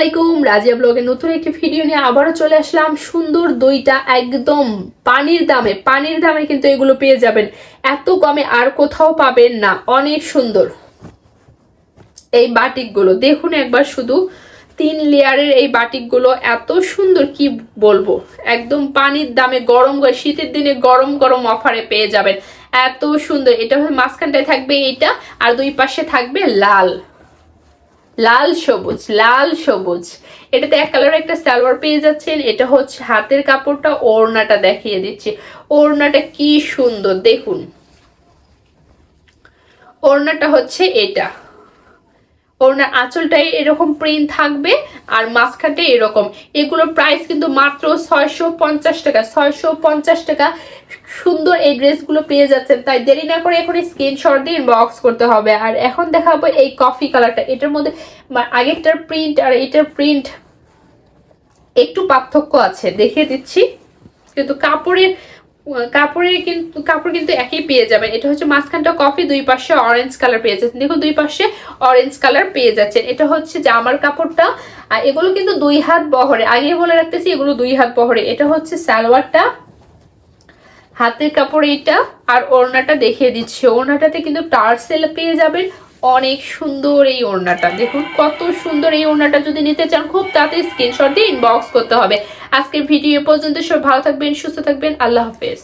আলাইকুম, রাজিয়া ব্লগে নতুন একটি ভিডিও নিয়ে আবারও চলে আসলাম। সুন্দর দুইটা একদম পানির দামে কিন্তু এগুলো পেয়ে যাবেন। এত কমে আর কোথাও পাবেন না। অনেক সুন্দর এই বাটিকগুলো দেখুন একবার, শুধু 3 লেয়ারের এই বাটিকগুলো এত সুন্দর কি বলবো। একদম পানির দামে গরম শীতের দিনে গরম গরম অফারে পেয়ে যাবেন। এত সুন্দর। এটা মাঝখানটায় থাকবে এইটা, আর দুই পাশে থাকবে লাল লাল সবুজ। এটাতে এক কালারের একটা সালোয়ার পেয়ে যাচ্ছেন। এটা হচ্ছে হাতের কাপড়টা। ওড়নাটা দেখিয়ে দিচ্ছি, ওড়নাটা কি সুন্দর দেখুন। ওড়নাটা হচ্ছে এটা, ওড়নার আঁচলটাই এরকম প্রিন্ট থাকবে আর মাঝখানটা এরকম। এগুলোর প্রাইস কিন্তু মাত্র 650 টাকা। 650 টাকা সুন্দর এই ড্রেসগুলো পেয়ে যাচ্ছেন। তাই দেরি না করে এখন স্ক্রিনশট দিয়ে ইনবক্স করতে হবে। আর এখন দেখাবো এই কফি কালারটা। এটার মধ্যে আগেরটার প্রিন্ট আর এটার প্রিন্ট একটু পার্থক্য আছে, দেখিয়ে দিচ্ছি। কিন্তু কাপড় কিন্তু একই পেয়ে যাবেন। এটা হচ্ছে মাঝখানটা কফি, দুই পাশে অরেঞ্জ কালার পেয়ে যাচ্ছেন। দেখুন দুই পাশে অরেঞ্জ কালার পেয়ে যাচ্ছেন। এটা হচ্ছে জামার কাপড়টা। আর এগুলো কিন্তু 2 হাত বহরে, আগে বলে রাখতেছি এগুলো 2 হাত বহরে। এটা হচ্ছে সালোয়ারটা, হাতের কাপড় এইটা, আর ওড়নাটা দেখিয়ে দিচ্ছি। ওড়নাটাতে কিন্তু টার্সেল পেয়ে যাবেন। অনেক সুন্দর এই ওড়নাটা, দেখুন কত সুন্দর এই ওড়নাটা। যদি নিতে চান খুব তাড়াতাড়ি স্ক্রিনশট দিয়ে ইনবক্স করতে হবে। আজকের ভিডিও পর্যন্ত সব ভালো থাকবেন, সুস্থ থাকবেন। আল্লাহ হাফেজ।